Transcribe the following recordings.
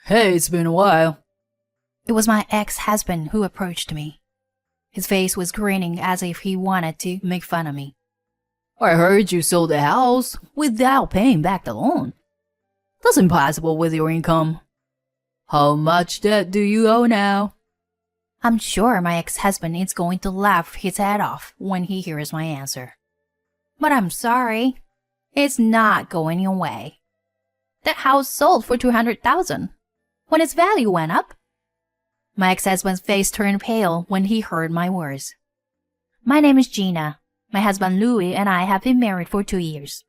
Hey, it's been a while. It was my ex-husband who approached me. His face was grinning as if he wanted to make fun of me. I heard you sold the house without paying back the loan. That's impossible with your income. How much debt do you owe now? I'm sure my ex-husband is going to laugh his head off when he hears my answer. But I'm sorry. It's not going away. That house sold for $200,000 when its value went up. My ex-husband's face turned pale when he heard my words. My name is Gina. My husband Louis and I have been married for 2 years.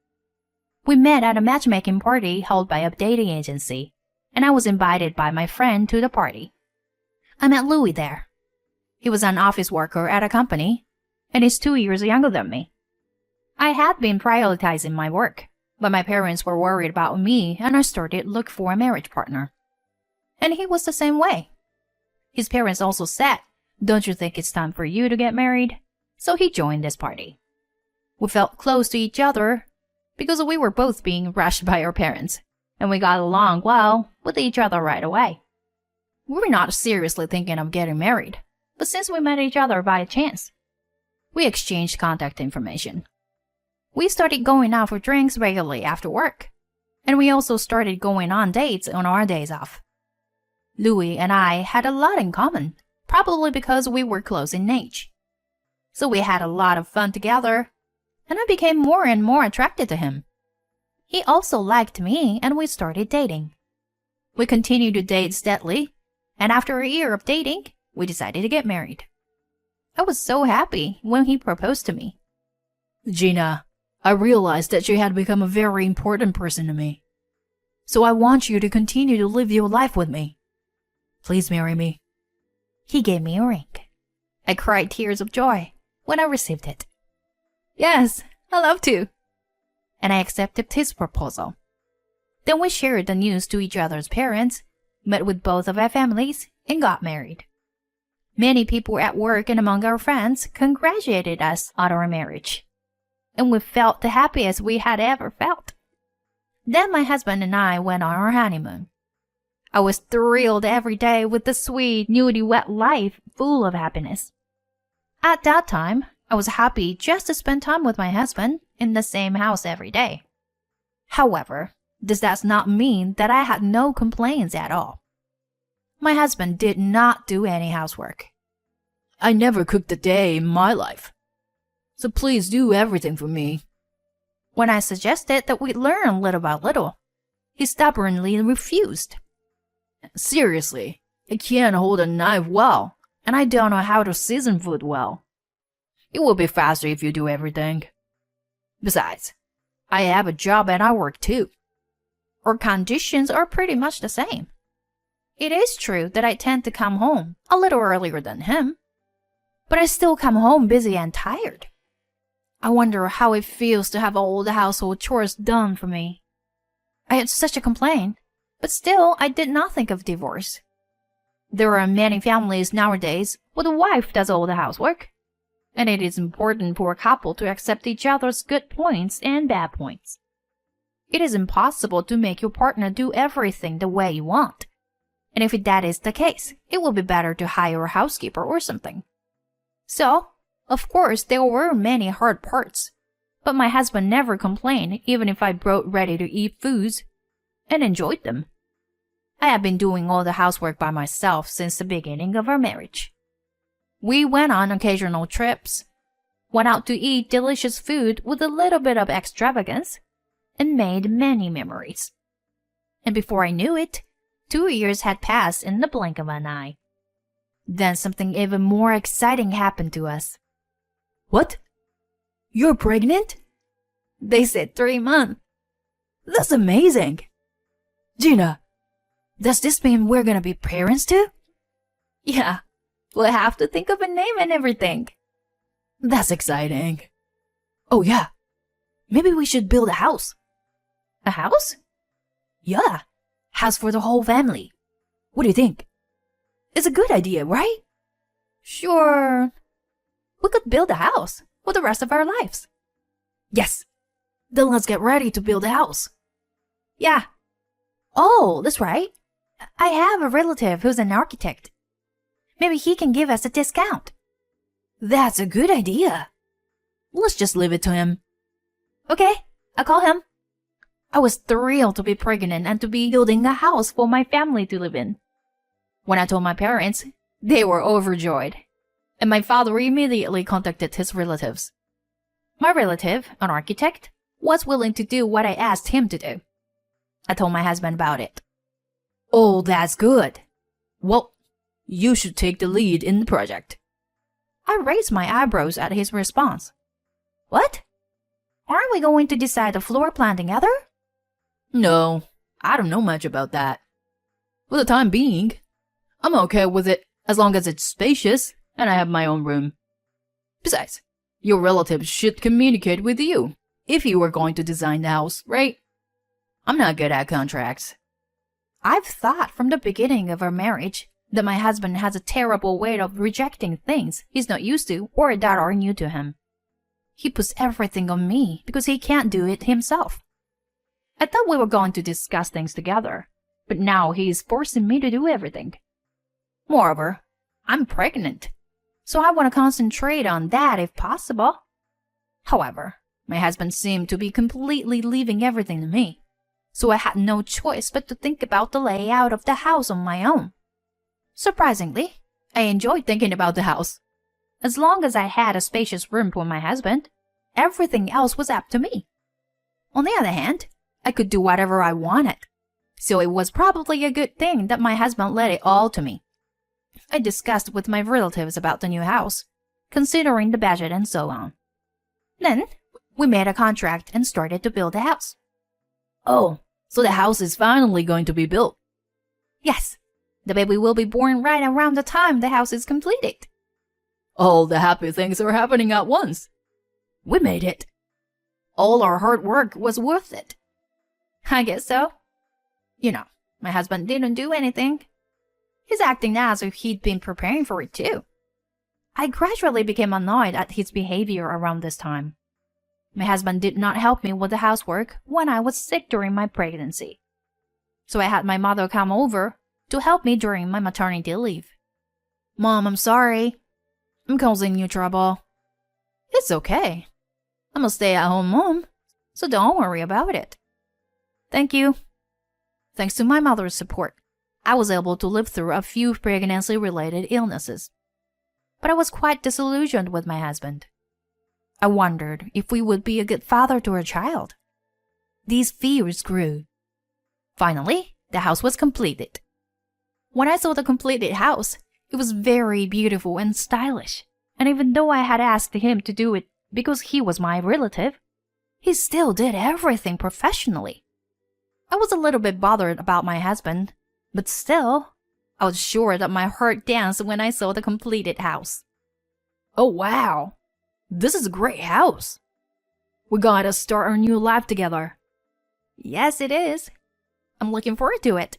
We met at a matchmaking party held by a dating agency, and I was invited by my friend to the party. I met Louis there. He was an office worker at a company, and is 2 years younger than me. I had been prioritizing my work, but my parents were worried about me and I started to look for a marriage partner. And he was the same way. His parents also said, "Don't you think it's time for you to get married?" So he joined this party. We felt close to each other because we were both being rushed by our parents, and we got along well with each other right away. We were not seriously thinking of getting married, but since we met each other by chance, we exchanged contact information. We started going out for drinks regularly after work, and we also started going on dates on our days off. Louis and I had a lot in common, probably because we were close in age. So we had a lot of fun together, and I became more and more attracted to him. He also liked me, and we started dating. We continued to date steadily, and after a year of dating, we decided to get married. I was so happy when he proposed to me. Gina, I realized that you had become a very important person to me. So I want you to continue to live your life with me. Please marry me. He gave me a ring. I cried tears of joy when I received it. Yes, I love to. And I accepted his proposal. Then we shared the news to each other's parents, met with both of our families, and got married. Many people at work and among our friends congratulated us on our marriage, and we felt the happiest we had ever felt. Then my husband and I went on our honeymoon. I was thrilled every day with the sweet, newlywed life full of happiness. At that time, I was happy just to spend time with my husband in the same house every day. However, this does not mean that I had no complaints at all. My husband did not do any housework. I never cooked a day in my life. So please do everything for me. When I suggested that we learn little by little, he stubbornly refused. Seriously, I can't hold a knife well, and I don't know how to season food well. It will be faster if you do everything. Besides, I have a job and I work too. Our conditions are pretty much the same. It is true that I tend to come home a little earlier than him, but I still come home busy and tired. I wonder how it feels to have all the household chores done for me. I had such a complaint, but still I did not think of divorce. There are many families nowadays where the wife does all the housework, and it is important for a couple to accept each other's good points and bad points. It is impossible to make your partner do everything the way you want, and if that is the case, it will be better to hire a housekeeper or something. So, of course, there were many hard parts, but my husband never complained even if I brought ready-to-eat foods and enjoyed them. I have been doing all the housework by myself since the beginning of our marriage. We went on occasional trips, went out to eat delicious food with a little bit of extravagance, and made many memories. And before I knew it, 2 years had passed in the blink of an eye. Then something even more exciting happened to us. What? You're pregnant? They said 3 months. That's amazing. Gina, does this mean we're gonna be parents too? Yeah, we'll have to think of a name and everything. That's exciting. Oh yeah, maybe we should build a house. A house? Yeah, house for the whole family. What do you think? It's a good idea, right? Sure. We could build a house for the rest of our lives. Yes. Then let's get ready to build a house. Yeah. Oh, that's right. I have a relative who's an architect. Maybe he can give us a discount. That's a good idea. Let's just leave it to him. Okay, I'll call him. I was thrilled to be pregnant and to be building a house for my family to live in. When I told my parents, they were overjoyed, and my father immediately contacted his relatives. My relative, an architect, was willing to do what I asked him to do. I told my husband about it. Oh, that's good. Well, you should take the lead in the project. I raised my eyebrows at his response. What? Aren't we going to decide the floor plan together? No, I don't know much about that. For the time being, I'm okay with it as long as it's spacious and I have my own room. Besides, your relatives should communicate with you if you were going to design the house, right? I'm not good at contracts. I've thought from the beginning of our marriage that my husband has a terrible way of rejecting things he's not used to or that are new to him. He puts everything on me because he can't do it himself. I thought we were going to discuss things together, but now he's forcing me to do everything. Moreover, I'm pregnant, so I want to concentrate on that if possible. However, my husband seemed to be completely leaving everything to me, so I had no choice but to think about the layout of the house on my own. Surprisingly, I enjoyed thinking about the house. As long as I had a spacious room for my husband, everything else was up to me. On the other hand, I could do whatever I wanted, so it was probably a good thing that my husband let it all to me. I discussed with my relatives about the new house, considering the budget and so on. Then, we made a contract and started to build the house. Oh, so the house is finally going to be built. Yes, the baby will be born right around the time the house is completed. All the happy things are happening at once. We made it. All our hard work was worth it. I guess so. You know, my husband didn't do anything. He's acting as if he'd been preparing for it too. I gradually became annoyed at his behavior around this time. My husband did not help me with the housework when I was sick during my pregnancy. So I had my mother come over to help me during my maternity leave. Mom, I'm sorry. I'm causing you trouble. It's okay. I'm a stay-at-home mom, so don't worry about it. Thank you. Thanks to my mother's support, I was able to live through a few pregnancy-related illnesses. But I was quite disillusioned with my husband. I wondered if we would be a good father to our child. These fears grew. Finally, the house was completed. When I saw the completed house, it was very beautiful and stylish. And even though I had asked him to do it because he was my relative, he still did everything professionally. I was a little bit bothered about my husband, but still, I was sure that my heart danced when I saw the completed house. Oh wow, this is a great house. We gotta start our new life together. Yes, it is. I'm looking forward to it.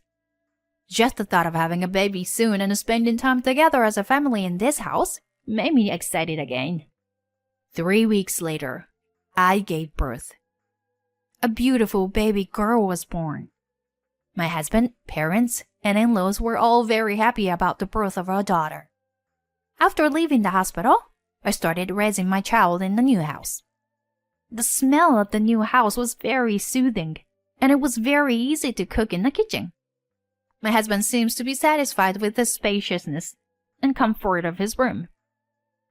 Just the thought of having a baby soon and spending time together as a family in this house made me excited again. 3 weeks later, I gave birth. A beautiful baby girl was born. My husband, parents, and in-laws were all very happy about the birth of our daughter. After leaving the hospital, I started raising my child in the new house. The smell of the new house was very soothing, and it was very easy to cook in the kitchen. My husband seems to be satisfied with the spaciousness and comfort of his room.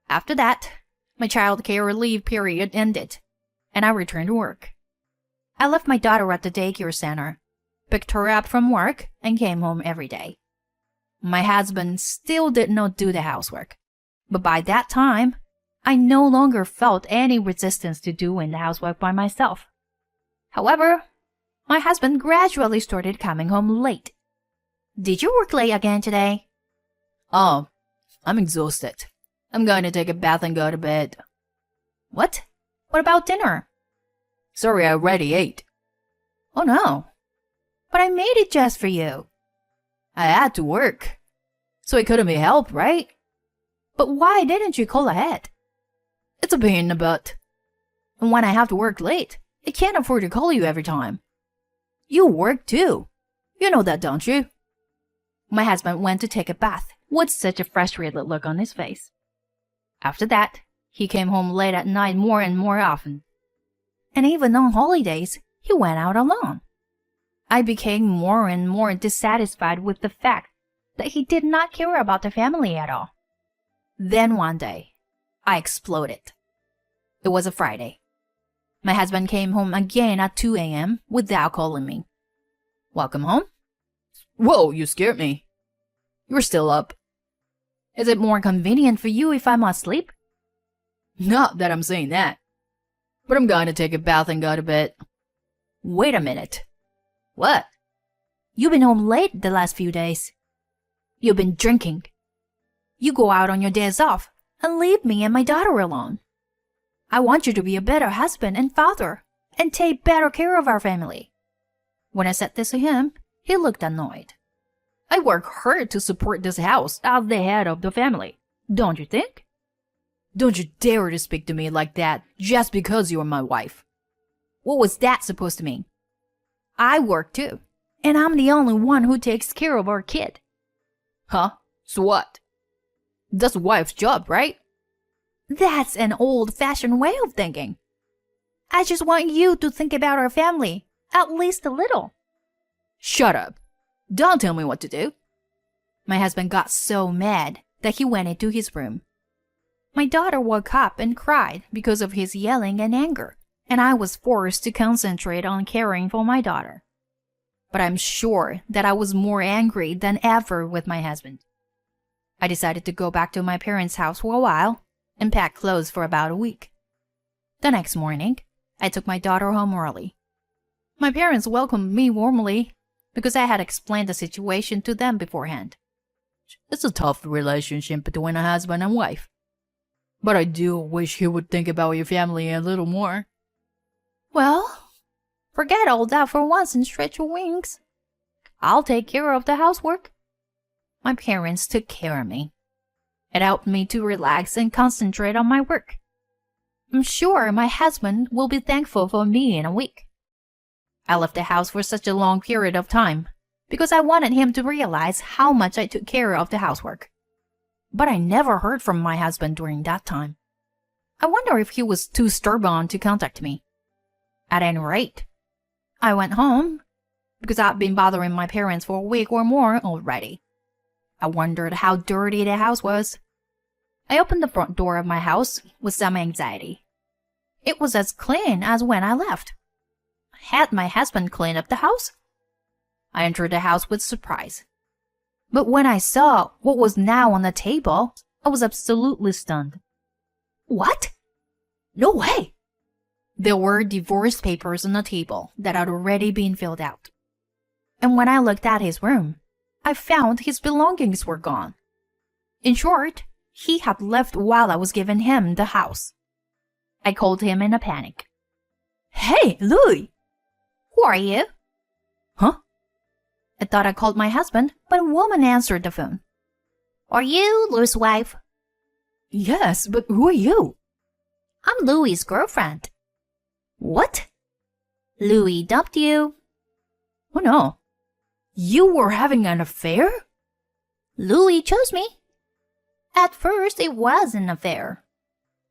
After that, my child care leave period ended, and I returned to work. I left my daughter at the daycare center, picked her up from work, and came home every day. My husband still did not do the housework, but by that time, I no longer felt any resistance to doing the housework by myself. However, my husband gradually started coming home late. Did you work late again today? Oh, I'm exhausted. I'm going to take a bath and go to bed. What? What about dinner? Sorry, I already ate. Oh no. But I made it just for you. I had to work, so it couldn't be helped, right? But why didn't you call ahead? It's a pain in the butt. And when I have to work late, I can't afford to call you every time. You work too. You know that, don't you? My husband went to take a bath with such a frustrated look on his face. After that, he came home late at night more and more often. And even on holidays, he went out alone. I became more and more dissatisfied with the fact that he did not care about the family at all. Then one day, I exploded. It was a Friday. My husband came home again at 2 a.m. without calling me. Welcome home? Whoa, you scared me. You're still up. Is it more convenient for you if I'm asleep? Not that I'm saying that. But I'm going to take a bath and go to bed. Wait a minute. What? You've been home late the last few days. You've been drinking. You go out on your days off and leave me and my daughter alone. I want you to be a better husband and father and take better care of our family. When I said this to him, he looked annoyed. I work hard to support this house as the head of the family, don't you think? Don't you dare to speak to me like that just because you're my wife. What was that supposed to mean? I work too, and I'm the only one who takes care of our kid. Huh? So what? That's a wife's job, right? That's an old-fashioned way of thinking. I just want you to think about our family, at least a little. Shut up. Don't tell me what to do. My husband got so mad that he went into his room. My daughter woke up and cried because of his yelling and anger, and I was forced to concentrate on caring for my daughter. But I'm sure that I was more angry than ever with my husband. I decided to go back to my parents' house for a while and pack clothes for about a week. The next morning, I took my daughter home early. My parents welcomed me warmly because I had explained the situation to them beforehand. It's a tough relationship between a husband and wife. But I do wish you would think about your family a little more. Well, forget all that for once and stretch your wings. I'll take care of the housework. My parents took care of me. It helped me to relax and concentrate on my work. I'm sure my husband will be thankful for me in a week. I left the house for such a long period of time because I wanted him to realize how much I took care of the housework. But I never heard from my husband during that time. I wonder if he was too stubborn to contact me. At any rate, I went home because I'd been bothering my parents for a week or more already. I wondered how dirty the house was. I opened the front door of my house with some anxiety. It was as clean as when I left. Had my husband cleaned up the house? I entered the house with surprise. But when I saw what was now on the table, I was absolutely stunned. What? No way! There were divorce papers on the table that had already been filled out. And when I looked at his room, I found his belongings were gone. In short, he had left while I was giving him the house. I called him in a panic. Hey, Louis! Who are you? Huh? I thought I called my husband, but a woman answered the phone. Are you Louis' wife? Yes, but who are you? I'm Louis' girlfriend. What? Louis dumped you? Oh no. You were having an affair? Louis chose me. At first, it was an affair.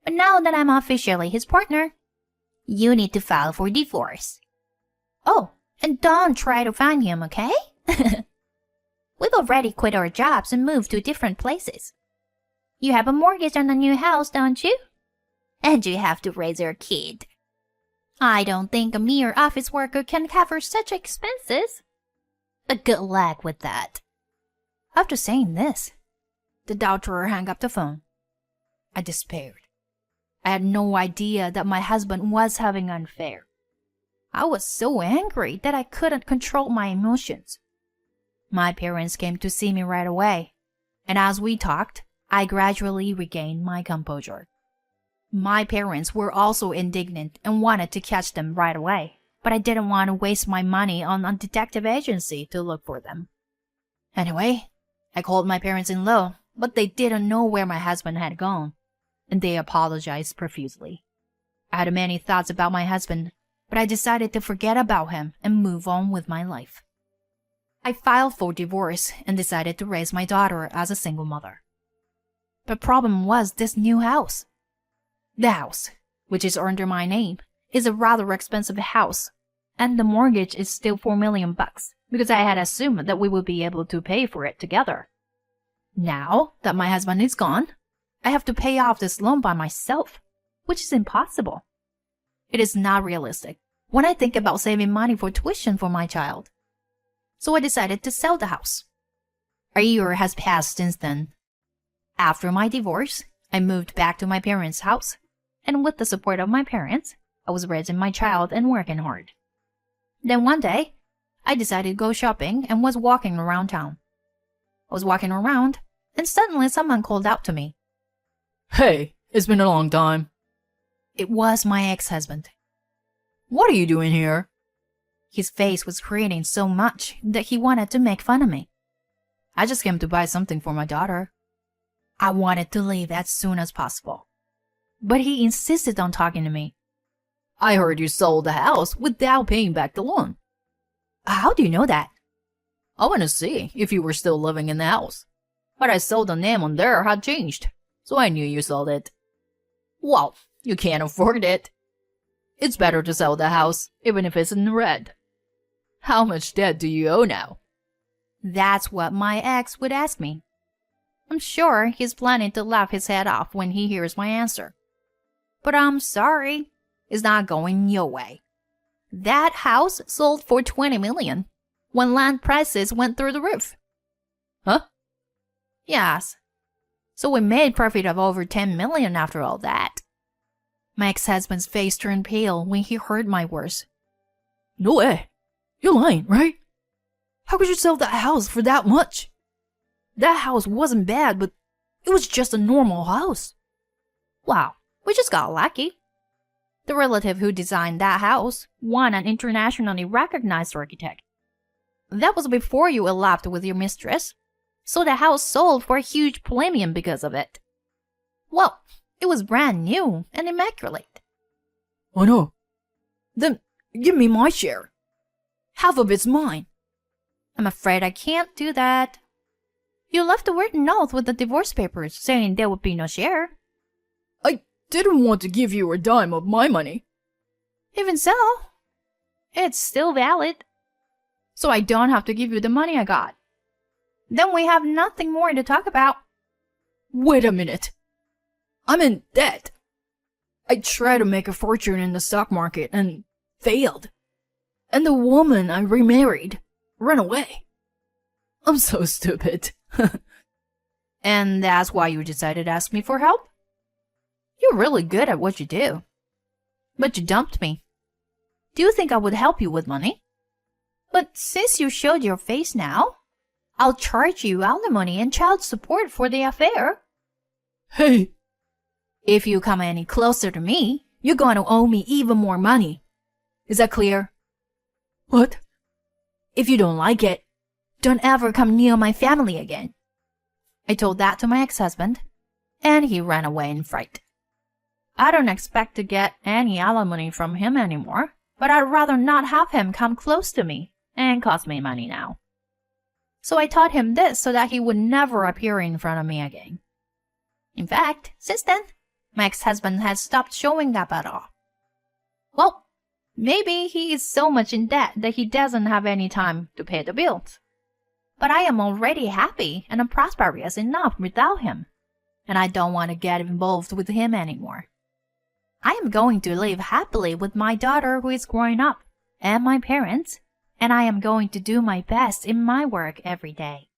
But now that I'm officially his partner, you need to file for divorce. Oh, and don't try to find him, okay? We've already quit our jobs and moved to different places. You have a mortgage on the new house, don't you? And you have to raise your kid. I don't think a mere office worker can cover such expenses. But good luck with that. After saying this, the doctor hung up the phone. I despaired. I had no idea that my husband was having an affair. I was so angry that I couldn't control my emotions. My parents came to see me right away, and as we talked, I gradually regained my composure. My parents were also indignant and wanted to catch them right away, but I didn't want to waste my money on a detective agency to look for them. Anyway, I called my parents-in-law, but they didn't know where my husband had gone, and they apologized profusely. I had many thoughts about my husband, but I decided to forget about him and move on with my life. I filed for divorce and decided to raise my daughter as a single mother. The problem was this new house. The house, which is under my name, is a rather expensive house, and the mortgage is still $4 million because I had assumed that we would be able to pay for it together. Now that my husband is gone, I have to pay off this loan by myself, which is impossible. It is not realistic when I think about saving money for tuition for my child. So I decided to sell the house. A year has passed since then. After my divorce, I moved back to my parents' house, and with the support of my parents, I was raising my child and working hard. Then one day, I decided to go shopping and was walking around town. I was walking around, and suddenly someone called out to me. Hey, it's been a long time. It was my ex-husband. What are you doing here? His face was grinning so much that he wanted to make fun of me. I just came to buy something for my daughter. I wanted to leave as soon as possible, but he insisted on talking to me. I heard you sold the house without paying back the loan. How do you know that? I want to see if you were still living in the house. But I saw the name on there had changed, so I knew you sold it. Well, you can't afford it. It's better to sell the house, even if it's in red. How much debt do you owe now? That's what my ex would ask me. I'm sure he's planning to laugh his head off when he hears my answer. But I'm sorry, it's not going your way. That house sold for $20 million when land prices went through the roof. Huh? Yes. So we made profit of over $10 million after all that. My ex-husband's face turned pale when he heard my words. No way. You're lying, right? How could you sell that house for that much? That house wasn't bad, but it was just a normal house. Wow, we just got lucky. The relative who designed that house was an internationally recognized architect. That was before you eloped with your mistress, so the house sold for a huge premium because of it. Well, it was brand new and immaculate. Oh no. Then give me my share. Half of it's mine. I'm afraid I can't do that. You left a written note with the divorce papers saying there would be no share. I didn't want to give you a dime of my money. Even so, it's still valid. So I don't have to give you the money I got. Then we have nothing more to talk about. Wait a minute. I'm in debt. I tried to make a fortune in the stock market and failed. And the woman I remarried ran away. I'm so stupid. And that's why you decided to ask me for help? You're really good at what you do. But you dumped me. Do you think I would help you with money? But since you showed your face now, I'll charge you alimony and child support for the affair. Hey! If you come any closer to me, you're going to owe me even more money. Is that clear? What? If you don't like it, don't ever come near my family again. I told that to my ex-husband, and he ran away in fright. I don't expect to get any alimony from him anymore, but I'd rather not have him come close to me and cost me money now. So I taught him this so that he would never appear in front of me again. In fact, since then, my ex-husband has stopped showing up at all. Well, maybe he is so much in debt that he doesn't have any time to pay the bills. But I am already happy and prosperous enough without him, and I don't want to get involved with him anymore. I am going to live happily with my daughter who is growing up, and my parents, and I am going to do my best in my work every day.